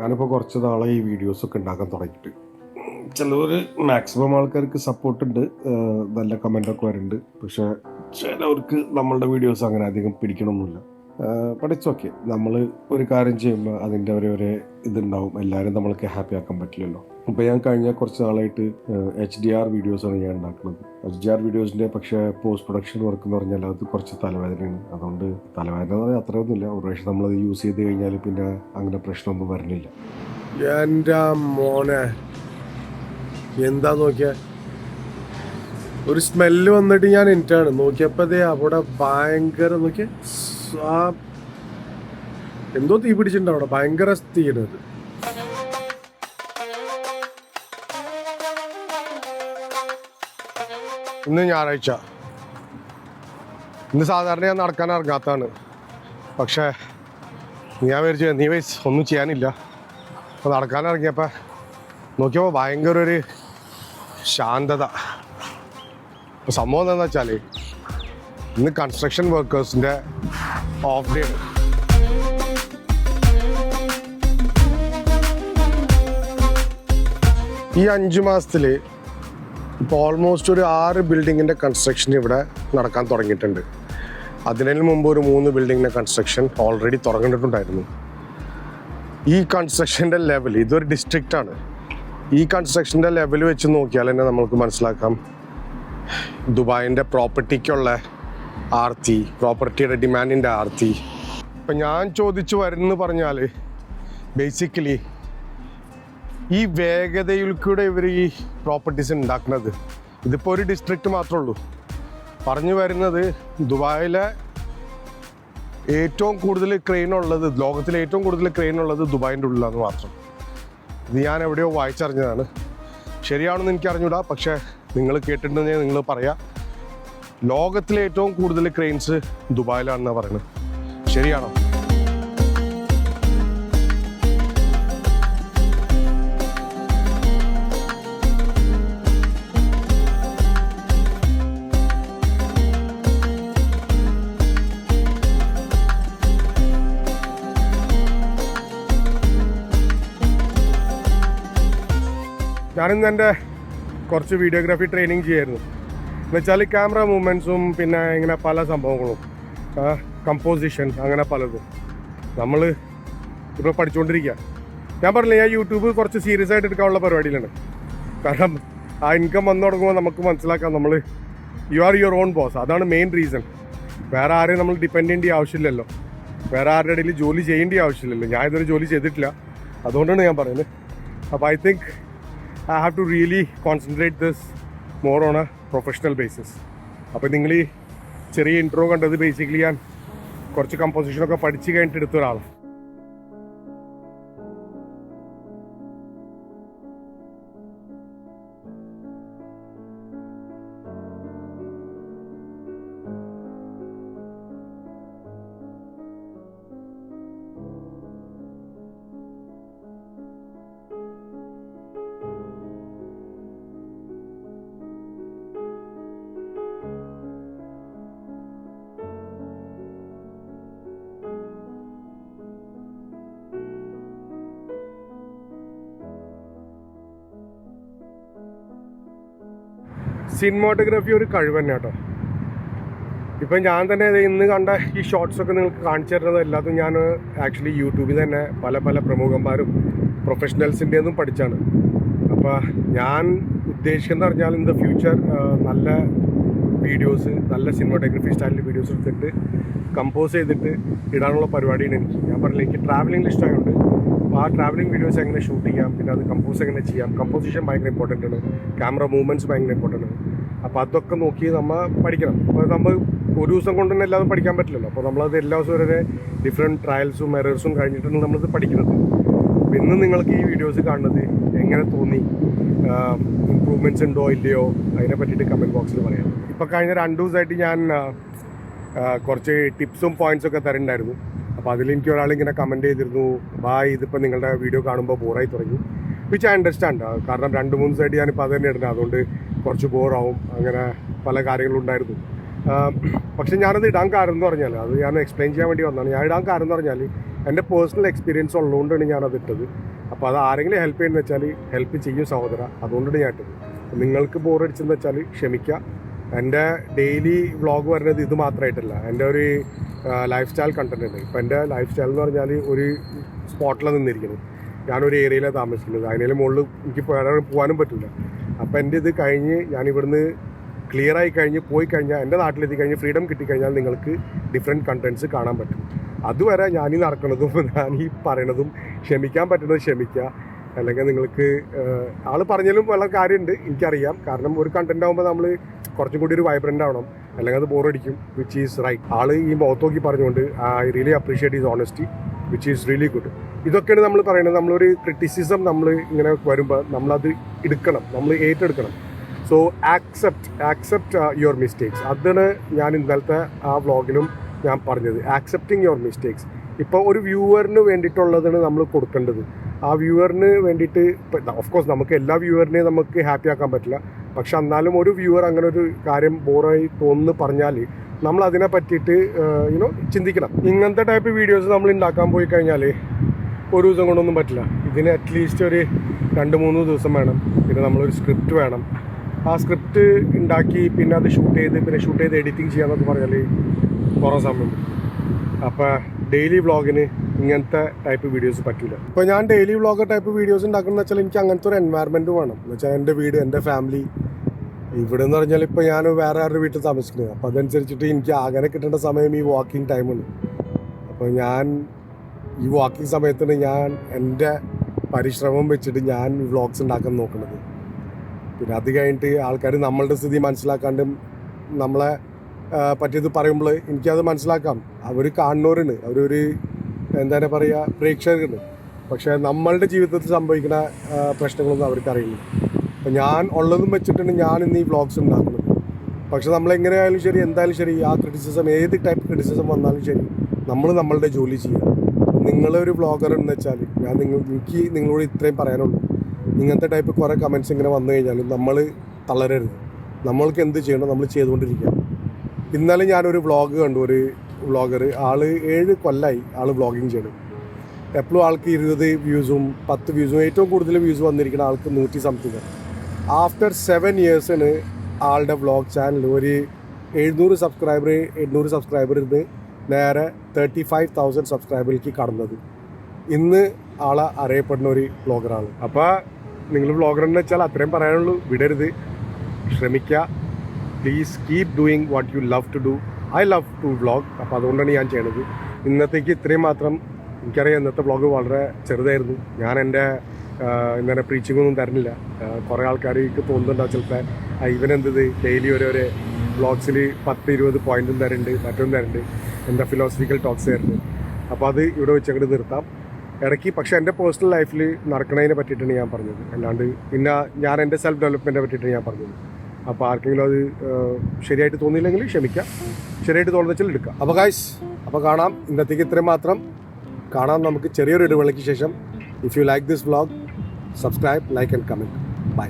ഞാനിപ്പോൾ കുറച്ച് നാളെ ഈ വീഡിയോസൊക്കെ ഉണ്ടാക്കാൻ തുടങ്ങിയിട്ട് ചിലവർ മാക്സിമം ആൾക്കാർക്ക് സപ്പോർട്ടുണ്ട്, നല്ല കമൻ്റൊക്കെ വരുന്നുണ്ട്. പക്ഷേ ചിലവർക്ക് നമ്മളുടെ വീഡിയോസ് അങ്ങനെ അധികം പിടിക്കണമൊന്നുമില്ല. But it's okay. നമ്മൾ ഒരു കാര്യം ചെയ്യുമ്പോൾ അതിൻ്റെ ഒരു ഇതുണ്ടാവും. എല്ലാവരും നമ്മൾക്ക് ഹാപ്പി ആക്കാൻ പറ്റില്ലല്ലോ. ഇപ്പോൾ ഞാൻ കഴിഞ്ഞ കുറച്ച് നാളായിട്ട് HDR വീഡിയോസാണ് ഞാൻ ഉണ്ടാക്കുന്നത്. HDR വീഡിയോസിൻ്റെ പക്ഷേ പോസ്റ്റ് പ്രൊഡക്ഷൻ വർക്ക് എന്ന് പറഞ്ഞാൽ അത് കുറച്ച് തലവേദനയാണ്. അതുകൊണ്ട് തലവേദന എന്ന് പറഞ്ഞാൽ അത്രയൊന്നുമില്ല. ഒരു പ്രാവശ്യം നമ്മളത് യൂസ് ചെയ്ത് കഴിഞ്ഞാൽ പിന്നെ അങ്ങനെ പ്രശ്നമൊന്നും വരുന്നില്ല. എൻ്റെ മോനെ എന്താ നോക്കിയാൽ ഒരു സ്മെല്ല് വന്നിട്ട് ഞാൻ എനിറ്റാണ് നോക്കിയപ്പോൾ അതേ അവിടെ ഭയങ്കര നോക്കിയ എന്തോ തീ പിടിച്ചിട്ടുണ്ട്. അവിടെ ഭയങ്കര തീരുന്നത്. ഇന്ന് ഞായറാഴ്ച. ഇന്ന് സാധാരണ ഞാൻ നടക്കാൻ ഇറങ്ങാത്തതാണ്. പക്ഷേ ഞാൻ വിചാരിച്ചു നീ വയസ്സ് ഒന്നും ചെയ്യാനില്ല. അപ്പോൾ നടക്കാൻ ഇറങ്ങിയപ്പോൾ നോക്കിയപ്പോൾ ഭയങ്കര ഒരു ശാന്തത. സംഭവം എന്താണെന്ന് വെച്ചാൽ ഇന്ന് കൺസ്ട്രക്ഷൻ വർക്കേഴ്സിൻ്റെ ഓഫ് ഡേ ആണ്. ഈ 5 മാസത്തിൽ ഇപ്പോൾ ഓൾമോസ്റ്റ് ഒരു 6 ബിൽഡിങ്ങിൻ്റെ കൺസ്ട്രക്ഷൻ ഇവിടെ നടക്കാൻ തുടങ്ങിയിട്ടുണ്ട്. അതിനു മുമ്പ് ഒരു 3 ബിൽഡിങ്ങിൻ്റെ കൺസ്ട്രക്ഷൻ ഓൾറെഡി തുടങ്ങിയിട്ടുണ്ടായിരുന്നു. ഈ കൺസ്ട്രക്ഷൻ്റെ ലെവൽ, ഇതൊരു ഡിസ്ട്രിക്റ്റാണ്. ഈ കൺസ്ട്രക്ഷൻ്റെ ലെവൽ വെച്ച് നോക്കിയാൽ തന്നെ നമുക്ക് മനസ്സിലാക്കാം ദുബായിൻ്റെ പ്രോപ്പർട്ടിക്കുള്ള ആർത്തി, പ്രോപ്പർട്ടിയുടെ ഡിമാൻഡിൻ്റെ ആർത്തി. ഇപ്പം ഞാൻ ചോദിച്ചു വരുന്നു പറഞ്ഞാൽ ബേസിക്കലി ഈ വേഗതയിൽ കൂടെ ഇവർ ഈ പ്രോപ്പർട്ടീസ് ഉണ്ടാക്കുന്നത്, ഇതിപ്പോൾ ഒരു ഡിസ്ട്രിക്റ്റ് മാത്രമേ ഉള്ളൂ. പറഞ്ഞു വരുന്നത് ദുബായിലെ ഏറ്റവും കൂടുതൽ ക്രെയിൻ ഉള്ളത്, ലോകത്തിലെ ഏറ്റവും കൂടുതൽ ക്രെയിൻ ഉള്ളത് ദുബായിൻ്റെ ഉള്ളിലാണ് മാത്രം. ഇത് ഞാൻ എവിടെയോ വായിച്ചറിഞ്ഞതാണ്. ശരിയാണെന്ന് എനിക്ക് അറിഞ്ഞൂടാ, പക്ഷേ നിങ്ങൾ കേട്ടിട്ടുണ്ടെങ്കിൽ നിങ്ങൾ പറയാം. ലോകത്തിലെ ഏറ്റവും കൂടുതൽ ക്രെയിൻസ് ദുബായിലാണെന്നാണ് പറയുന്നത്. ശരിയാണോ? ഞാനിന്ന് എൻ്റെ കുറച്ച് വീഡിയോഗ്രാഫി ട്രെയിനിങ് ചെയ്യായിരുന്നു. എന്നുവെച്ചാൽ ക്യാമറ മൂവ്മെൻറ്റ്സും പിന്നെ ഇങ്ങനെ പല സംഭവങ്ങളും, കമ്പോസിഷൻ, അങ്ങനെ പലതും നമ്മൾ ഇപ്പോൾ പഠിച്ചുകൊണ്ടിരിക്കുക. ഞാൻ പറഞ്ഞില്ല, ഞാൻ യൂട്യൂബ് കുറച്ച് സീരിയസ് ആയിട്ട് എടുക്കാനുള്ള പരിപാടിയിലാണ്. കാരണം ആ ഇൻകം വന്നു തുടങ്ങുമ്പോൾ നമുക്ക് മനസ്സിലാക്കാം നമ്മൾ you are your own boss. അതാണ് മെയിൻ റീസൺ. വേറെ ആരെയും നമ്മൾ ഡിപ്പെൻഡ് ചെയ്യേണ്ട ആവശ്യമില്ലല്ലോ. വേറെ ആരുടെ ഇടയിൽ ജോലി ചെയ്യേണ്ട ആവശ്യമില്ലല്ലോ. ഞാൻ ഇതൊരു ജോലി ചെയ്തിട്ടില്ല, അതുകൊണ്ടാണ് ഞാൻ പറയുന്നത്. അപ്പോൾ I think I have to really concentrate this more on a professional basis. അപ്പോൾ നിങ്ങൾ ഈ ചെറിയ ഇൻട്രോ കണ്ടത് ബേസിക്കലി ഞാൻ കുറച്ച് കമ്പോസിഷനൊക്കെ പഠിച്ച് കഴിഞ്ഞിട്ട് എടുത്ത ഒരാളാണ്. സിനിമാറ്റോഗ്രാഫി ഒരു കഴിവ് തന്നെ കേട്ടോ. ഇപ്പം ഞാൻ തന്നെ ഇന്ന് കണ്ട ഈ ഷോർട്സൊക്കെ നിങ്ങൾക്ക് കാണിച്ചു തരുന്നത് എല്ലാത്തും ഞാൻ ആക്ച്വലി യൂട്യൂബിൽ തന്നെ പല പല പ്രമുഖന്മാരും പ്രൊഫഷണൽസിൻ്റെ ഒന്നും പഠിച്ചാണ്. അപ്പോൾ ഞാൻ ഉദ്ദേശിക്കുന്നത് പറഞ്ഞാൽ ഇൻ ദ ഫ്യൂച്ചർ നല്ല വീഡിയോസ്, നല്ല സിനിമാറ്റോഗ്രാഫി സ്റ്റൈലിൽ വീഡിയോസ് എടുത്തിട്ട് കമ്പോസ് ചെയ്തിട്ട് ഇടാനുള്ള പരിപാടിയാണ് എനിക്ക്. ഞാൻ പറഞ്ഞില്ല, എനിക്ക് ട്രാവലിംഗ് ഇഷ്ടമായതുകൊണ്ട് അപ്പോൾ ആ ട്രാവലിംഗ് വീഡിയോസ് എങ്ങനെ ഷൂട്ട് ചെയ്യാം, പിന്നെ അത് കമ്പോസ് എങ്ങനെ ചെയ്യാം. കമ്പോസിഷൻ ഭയങ്കര ഇമ്പോർട്ടൻ്റ് ആണ്, ക്യാമറ മൂവ്മെൻറ്റ്സ് ഭയങ്കര ഇമ്പോർട്ടൻ്റ് ആണ്. അപ്പോൾ അതൊക്കെ നോക്കി നമ്മൾ പഠിക്കണം. അപ്പോൾ നമ്മൾ ഒരു ദിവസം കൊണ്ട് തന്നെ എല്ലാതും പഠിക്കാൻ പറ്റില്ലല്ലോ. അപ്പോൾ നമ്മളത് എല്ലാ ദിവസവും വരെ ഡിഫറെൻറ്റ് ട്രയൽസും എറേഴ്സും കഴിഞ്ഞിട്ടാണ് നമ്മളിത് പഠിക്കുന്നത്. അപ്പോൾ ഇന്ന് നിങ്ങൾക്ക് ഈ വീഡിയോസ് കാണുന്നത് എങ്ങനെ തോന്നി, ഇമ്പ്രൂവ്മെൻറ്റ്സ് ഉണ്ടോ ഇല്ലയോ, അതിനെ പറ്റിയിട്ട് കമൻറ്റ് ബോക്സിൽ പറയാം. ഇപ്പോൾ കഴിഞ്ഞ 2 ദിവസമായിട്ട് ഞാൻ കുറച്ച് ടിപ്സും പോയിൻറ്റ്സൊക്കെ തരുന്നുണ്ടായിരുന്നു. അപ്പോൾ അതിലെനിക്ക് ഒരാളിങ്ങനെ കമൻറ്റ് ചെയ്തിരുന്നു, ബായ് ഇതിപ്പോൾ നിങ്ങളുടെ വീഡിയോ കാണുമ്പോൾ ബോറായി തുടങ്ങി. Which I understand. കാരണം 2-3 ദിവസമായിട്ട് ഞാനിപ്പോൾ അത് തന്നെ ഇടുന്നത്, അതുകൊണ്ട് കുറച്ച് ബോറാവും, അങ്ങനെ പല കാര്യങ്ങളും ഉണ്ടായിരുന്നു. പക്ഷെ ഞാനത് ഇടാൻ കാരണം എന്ന് പറഞ്ഞാൽ അത് ഞാൻ എക്സ്പ്ലെയിൻ ചെയ്യാൻ വേണ്ടി വന്നതാണ്. ഞാൻ ഇടാൻ കാരണം എന്ന് പറഞ്ഞാൽ എൻ്റെ പേഴ്സണൽ എക്സ്പീരിയൻസ് ഉള്ളതുകൊണ്ടാണ് ഞാനത് ഇട്ടത്. അപ്പോൾ അത് ആരെങ്കിലും ഹെൽപ്പ് ചെയ്യുന്നത് വെച്ചാൽ ഹെൽപ്പ് ചെയ്യും സഹോദര, അതുകൊണ്ടാണ് ഞാൻ ഇട്ടത്. നിങ്ങൾക്ക് ബോറടിച്ചെന്ന് വെച്ചാൽ ക്ഷമിക്കുക. എൻ്റെ ഡെയിലി വ്ളോഗ് വരുന്നത് ഇത് മാത്രമായിട്ടല്ല, എൻ്റെ ഒരു ലൈഫ് സ്റ്റൈൽ കണ്ടന്റ് ഉണ്ട്. ഇപ്പോൾ എൻ്റെ ലൈഫ് സ്റ്റൈൽ എന്ന് പറഞ്ഞാൽ ഒരു സ്പോട്ടിലാണ് നിന്നിരിക്കുന്നത്. ഞാനൊരു ഏരിയയിലാണ് താമസിക്കുന്നത്. അതിനേലും മുകളിൽ എനിക്ക് പോകാനും പറ്റില്ല. അപ്പോൾ എൻ്റെ ഇത് കഴിഞ്ഞ് ഞാൻ ഇവിടുന്ന് ക്ലിയറായി കഴിഞ്ഞ് പോയി കഴിഞ്ഞാൽ എൻ്റെ നാട്ടിലെത്തി കഴിഞ്ഞ് ഫ്രീഡം കിട്ടിക്കഴിഞ്ഞാൽ നിങ്ങൾക്ക് ഡിഫറെൻറ്റ് കണ്ടൻറ്റ്സ് കാണാൻ പറ്റും. അതുവരെ ഞാനീ നടക്കുന്നതും ഞാൻ ഈ പറയണതും ക്ഷമിക്കാൻ പറ്റുന്നത് ക്ഷമിക്കുക. അല്ലെങ്കിൽ നിങ്ങൾക്ക് ആൾ പറഞ്ഞാലും വല്ല കാര്യമുണ്ട് എനിക്കറിയാം. കാരണം ഒരു കണ്ടന്റ് ആകുമ്പോൾ നമ്മൾ കുറച്ചും കൂടി ഒരു വൈബ്രൻ്റ് ആവണം, അല്ലെങ്കിൽ അത് ബോറടിക്കും. Which is right. ആൾ ഈ മുഖത്ത് നോക്കി പറഞ്ഞുകൊണ്ട് I really appreciate his honesty which is really good. ഇതൊക്കെയാണ് നമ്മൾ പറയുന്നത്. നമ്മളൊരു ക്രിറ്റിസിസം നമ്മൾ ഇങ്ങനെ വരുമ്പോൾ നമ്മളത് എടുക്കണം, നമ്മൾ ഏറ്റെടുക്കണം. So accept your mistakes. അതാണ് ഞാൻ ഇന്നലത്തെ ആ വ്ളോഗിലും ഞാൻ പറഞ്ഞത്. ആക്സെപ്റ്റിങ് യുവർ മിസ്റ്റേക്സ്. ഇപ്പോൾ ഒരു വ്യൂവറിന് വേണ്ടിയിട്ടുള്ളതാണ് നമ്മൾ കൊടുക്കേണ്ടത്. ആ വ്യൂവറിന് വേണ്ടിയിട്ട് ഓഫ് കോഴ്സ് നമുക്ക് എല്ലാ വ്യൂവറിനെയും നമുക്ക് ഹാപ്പി ആക്കാൻ പറ്റില്ല. പക്ഷെ എന്നാലും ഒരു വ്യൂവർ അങ്ങനെ ഒരു കാര്യം ബോറായി തോന്നുന്നു പറഞ്ഞാൽ നമ്മൾ അതിനെ പറ്റിയിട്ട് ചിന്തിക്കണം. ഇങ്ങനത്തെ ടൈപ്പ് വീഡിയോസ് നമ്മൾ ഉണ്ടാക്കാൻ പോയി കഴിഞ്ഞാൽ ഒരു ദിവസം കൊണ്ടൊന്നും പറ്റില്ല. ഇതിന് അറ്റ്ലീസ്റ്റ് ഒരു 2-3 ദിവസം വേണം. പിന്നെ നമ്മളൊരു സ്ക്രിപ്റ്റ് വേണം. ആ സ്ക്രിപ്റ്റ് ഉണ്ടാക്കി പിന്നെ അത് ഷൂട്ട് ചെയ്ത് എഡിറ്റിംഗ് ചെയ്യാന്നൊക്കെ പറഞ്ഞാൽ കുറേ സമയം. അപ്പോൾ ഡെയിലി വ്ളോഗിന് ഇങ്ങനത്തെ ടൈപ്പ് വീഡിയോസ് പറ്റില്ല. ഇപ്പോൾ ഞാൻ ഡെയിലി വ്ളോഗ് ടൈപ്പ് വീഡിയോസ് ഉണ്ടാക്കുന്നത് വെച്ചാൽ എനിക്ക് അങ്ങനത്തെ ഒരു എൻവയറമെൻറ്റ് വേണം. എന്ന് വെച്ചാൽ എൻ്റെ വീട്, എൻ്റെ ഫാമിലി. ഇവിടെ എന്ന് പറഞ്ഞാൽ ഇപ്പോൾ ഞാൻ വേറെ ആരുടെ വീട്ടിൽ താമസിക്കുന്നത്. അപ്പോൾ അതനുസരിച്ചിട്ട് എനിക്ക് അങ്ങനെ കിട്ടേണ്ട സമയം ഈ വാക്കിംഗ് ടൈമാണ്. അപ്പോൾ ഞാൻ ഈ വാക്കിംഗ് സമയത്തിന് ഞാൻ എൻ്റെ പരിശ്രമം വെച്ചിട്ട് ഞാൻ വ്ളോഗ്സ് ഉണ്ടാക്കാൻ നോക്കുന്നത്. പിന്നെ അത് കഴിഞ്ഞിട്ട് ആൾക്കാർ നമ്മളുടെ സ്ഥിതി മനസ്സിലാക്കാണ്ട് നമ്മളെ പറ്റിയത് പറയുമ്പോൾ എനിക്കത് മനസ്സിലാക്കാം. അവർ കാണുന്നവരുണ്ട്, അവരൊരു എന്താണ് പറയുക, പ്രേക്ഷകരുണ്ട്. പക്ഷേ നമ്മളുടെ ജീവിതത്തിൽ സംഭവിക്കുന്ന പ്രശ്നങ്ങളൊന്നും അവർക്ക് അറിയില്ല. അപ്പം ഞാൻ ഉള്ളതും വെച്ചിട്ടാണ് ഞാൻ ഇന്ന് ഈ വ്ളോഗ്സ് ഉണ്ടാക്കുന്നത്. പക്ഷെ നമ്മളെങ്ങനെയായാലും ശരി, എന്തായാലും ശരി, ആ ക്രിറ്റിസിസം ഏത് ടൈപ്പ് ക്രിറ്റിസിസം വന്നാലും ശരി, നമ്മൾ നമ്മളുടെ ജോലി ചെയ്യുക. നിങ്ങളൊരു വ്ളോഗർ എന്ന് വെച്ചാൽ എനിക്ക് നിങ്ങളോട് ഇത്രയും പറയാനുള്ളൂ. ഇങ്ങനത്തെ ടൈപ്പ് കുറേ കമൻറ്റ്സ് ഇങ്ങനെ വന്നു കഴിഞ്ഞാലും നമ്മൾ തളരരുത്. നമ്മൾക്ക് എന്ത് ചെയ്യണം നമ്മൾ ചെയ്തുകൊണ്ടിരിക്കുക. ഇന്നലെ ഞാനൊരു വ്ളോഗ് കണ്ടു. ഒരു വ്ളോഗർ, ആൾ 7 കൊല്ലമായി ആൾ വ്ളോഗിങ് ചെയ്യണം. എപ്പോഴും ആൾക്ക് 20 വ്യൂസും 10 വ്യൂസും, ഏറ്റവും കൂടുതൽ വ്യൂസ് വന്നിരിക്കുന്ന ആൾക്ക് 100 സംതിങ്. ആഫ്റ്റർ 7 ഇയേഴ്സിന് ആളുടെ വ്ളോഗ് ചാനൽ ഒരു 700 സബ്സ്ക്രൈബർ 800 സബ്സ്ക്രൈബറിൽ നിന്ന് നേരെ 35,000 സബ്സ്ക്രൈബറിലേക്ക് കടന്നത്. ഇന്ന് ആളെ അറിയപ്പെടുന്ന ഒരു വ്ളോഗറാണ്. അപ്പോൾ നിങ്ങൾ വ്ളോഗർ എന്ന് വെച്ചാൽ അത്രയും പറയാനുള്ളൂ. വിടരുത്, ശ്രമിക്കുക. Please keep doing what you love to do. I love to vlog. അപ്പോൾ അതുകൊണ്ടാണ് ഞാൻ ചെയ്യണത്. ഇന്നത്തേക്ക് ഇത്രയും മാത്രം. എനിക്കറിയാം ഇന്നത്തെ വ്ളോഗ് വളരെ ചെറുതായിരുന്നു. ഞാൻ എൻ്റെ എന്താണ് പ്രീച്ചിങ്ങൊന്നും തരുന്നില്ല. കുറേ ആൾക്കാർക്ക് തോന്നുന്നുണ്ടാവും ചിലപ്പോൾ ഇവനെന്തത് ഡെയിലി ഓരോരോ വ്ളോഗ്സിൽ 10-20 പോയിൻറ്റും തരുന്നുണ്ട്, മറ്റൊന്നും തരുന്നുണ്ട്, എന്താ ഫിലോസഫിക്കൽ ടോക്സ് തരുന്നുണ്ട്. അപ്പോൾ അത് ഇവിടെ വെച്ചങ്ങോട്ട് നിർത്താം ഇടയ്ക്ക്. പക്ഷേ എൻ്റെ പേഴ്സണൽ ലൈഫിൽ നടക്കുന്നതിനെ പറ്റിയിട്ടാണ് ഞാൻ പറഞ്ഞത്. അല്ലാണ്ട് പിന്നെ ഞാൻ എൻ്റെ സെൽഫ് ഡെവലപ്മെൻറ്റിനെ പറ്റിയിട്ടാണ് ഞാൻ പറഞ്ഞത്. അപ്പോൾ ആർക്കെങ്കിലും അത് ശരിയായിട്ട് തോന്നിയില്ലെങ്കിൽ ക്ഷമിക്കാം, ശരിയായിട്ട് തോന്നുന്ന വെച്ചാൽ എടുക്കുക. അപ്പോൾ ഗൈസ്, അപ്പോൾ കാണാം. ഇന്നത്തേക്ക് ഇത്രയും മാത്രം. കാണാം നമുക്ക് ചെറിയൊരു ഇടവേളയ്ക്ക് ശേഷം. If you like this vlog, subscribe, like and comment. By.